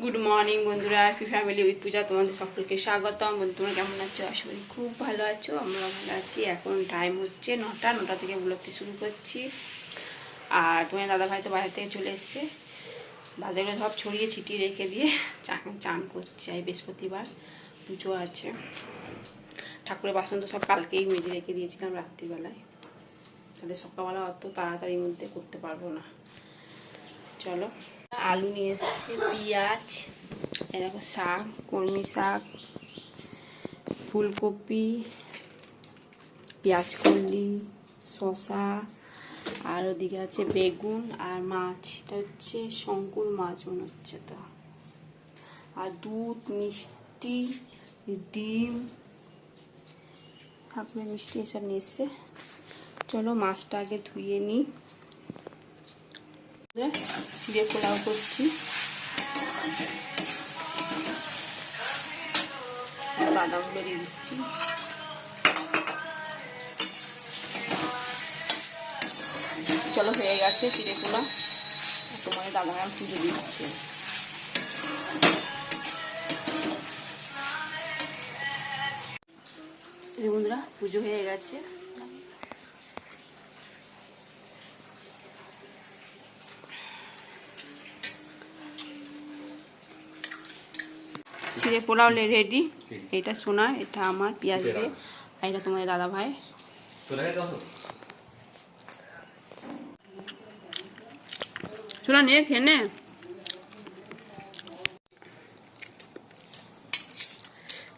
Good morning বন্ধুরা, happy family with পূজা তোমাদের সকলকে স্বাগতম। বন্ধু তোমরা কেমন আছো? আশা করি খুব ভালো আছো। আমরা ভালো আছি। এখন টাইম হচ্ছে 9টা থেকে ব্লগটি শুরু করছি। আর তোমার দাদাভাই তো বাইরে থেকে চলে এসছে, বাজারে সব ছড়িয়ে ছিটিয়ে রেখে দিয়ে চান করছে। আর বৃহস্পতিবার পুজো আছে। ঠাকুরের বাসন তো সব কালকেই মেজে রেখে দিয়েছিলাম রাত্রিবেলায়, তাহলে সকালবেলা অত তাড়াতাড়ির মধ্যে করতে পারবো না। চলো, আলু নিয়ে এসছে, পেঁয়াজ, এরকম শাক, কলমি শাক, ফুলকপি, পেঁয়াজ কলি, শসা, আর ওদিকে আছে বেগুন আর মাছ। এটা হচ্ছে শঙ্কুর মাছ মনে হচ্ছে তো। আর দুধ, মিষ্টি, ডিম, ঠাকুরের মিষ্টি এসব নিয়ে এসছে। চলো মাছটা আগে ধুয়ে নিই। চিড়ে পোলাও করছি। বাদামগুলো দিয়ে দিচ্ছি। চলো, হয়ে গেছে চিড়ে পোলাও। তোমার দাদাভাই পুজো দিচ্ছে। বন্ধুরা, পুজো হয়ে গেছে। চিড়ে পোলাও রেডি। এটা সোনা, এটা আমার পেঁয়াজ দিয়ে, আর এটা তোমার দাদা ভাই। সোনা নিয়ে খেয়ে নে।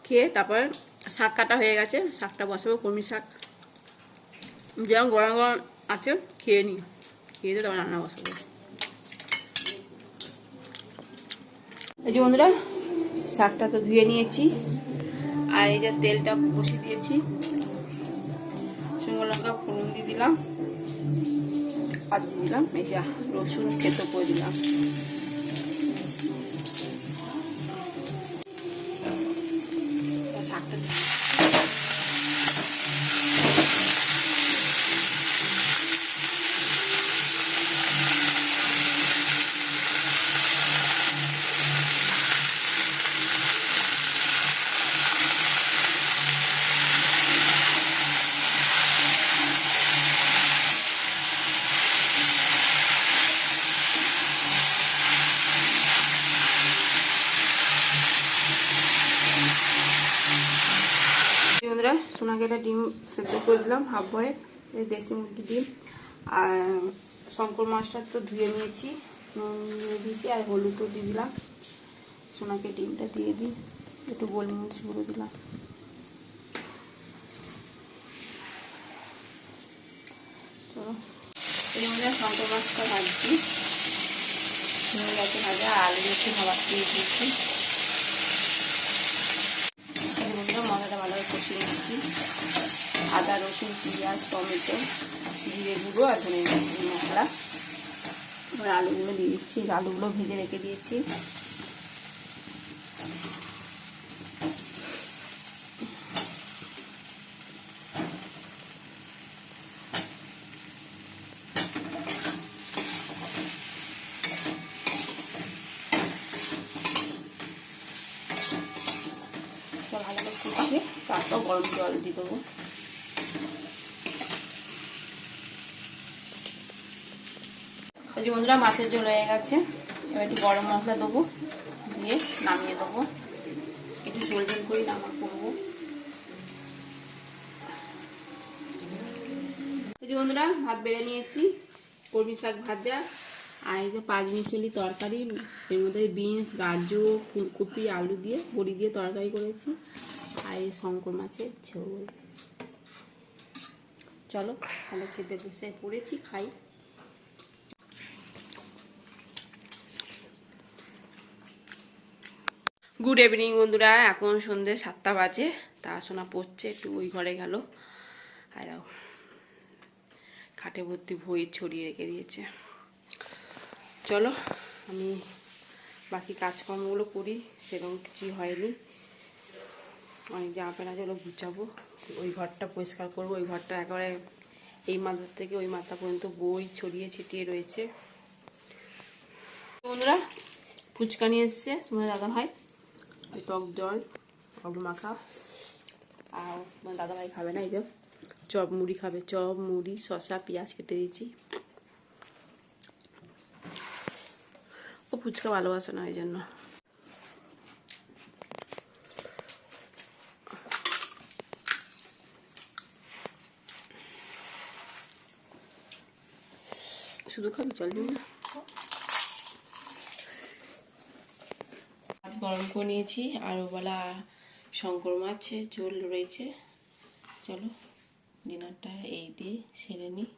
খেয়ে তারপর শাক কাটা হয়ে গেছে, শাকটা বসাবো। কলমি শাক যেরকম গরম গরম আছে, খেয়ে নিই। খেয়ে দিয়ে তারপর রান্না বসাবো। এই যে বন্ধুরা, শাকটা তো ধুয়ে নিয়েছি, আর এই যে তেলটা বসিয়ে দিয়েছি। শুকনো লঙ্কা ফোড়ন দিয়ে দিলাম, আর দিয়ে দিলাম এই যে রসুন থেতো করে দিলাম। শাকটা বন্ধুরা, সোনাকে একটা ডিম সেদ্ধ করে দিলাম, হাফ বয়েল, এই দেশি মুরগি ডিম। আর শঙ্কর মাছটা তো ধুয়ে নিয়েছি, দিয়ে দিয়েছি, আর হলুদও দিয়ে দিলাম। সোনাকে ডিমটা দিয়ে দিই, একটু গোলমরিচ গুঁড়ো দিলাম। চলো, এই মধ্যে শঙ্কর মাছটা ভাজছি, হয়ে গেছে ভাজা। আলু একটু খাবার দিয়ে দিয়েছি। মশলাটা ভালোভাবে কষিয়ে নিচ্ছি। আদা, রসুন, পেঁয়াজ, টমেটো, জিরে গুঁড়ো আর ধনে মশলা। এবার আলুগুলো দিয়ে দিচ্ছি। আলুগুলো ভেজে রেখে দিয়েছি। ভালো করে কষিয়ে তারপর গরম জল দিয়ে দেবো। এই যে বন্ধুরা, মাছের ঝোল হয়ে গেছে। এবার একটু গরম মশলা দেবো, দিয়ে নামিয়ে দেবো। একটু ঝোল ঝোল করে রান্না করবো। এই যে বন্ধুরা, ভাত বেড়ে নিয়েছি, কলমি শাক ভাজা, আর এই যে 5 মিশালি তরকারি। এর মধ্যে বিনস, গাজর, ফুলকপি, আলু দিয়ে বড়ি দিয়ে তরকারি করেছি, আর এই শঙ্কর মাছের ঝোল। চলো তাহলে খেতে বসে পড়েছি, খাই। গুড ইভিনিং বন্ধুরা, এখন সন্ধ্যে 7টা বাজে। তা শোনা পড়ছে, একটু ওই ঘরে গেল। আর খাটে ভর্তি বই ছড়িয়ে রেখে দিয়েছে। চলো আমি বাকি কাজকর্মগুলো করি। সেরকম কিছুই হয়নি, অনেক জামা প্যান্ট আছে, ওগুলো গুছাবো। ওই ঘরটা পরিষ্কার করবো। ওই ঘরটা একেবারে এই মাথা থেকে ওই মাথা পর্যন্ত বই ছড়িয়ে ছিটিয়ে রয়েছে। বন্ধুরা, ফুচকা নিয়ে এসছে তোমার দাদা ভাই, টক জল, আলু মাখা। আর তোমার দাদা ভাই খাবে না, এই যে চপ মুড়ি খাবে, চপ মুড়ি শসা পেঁয়াজ কেটে দিয়েছি। ও ফুচকা ভালোবাসে না, এই জন্য। শুধু খাবি, চল দিবি না। ভাত গরম করে নিয়েছি, আর ওবেলা শঙ্কর মাছের ঝোল রয়েছে। চলো ডিনারটা এই দিয়ে সেরে নিই।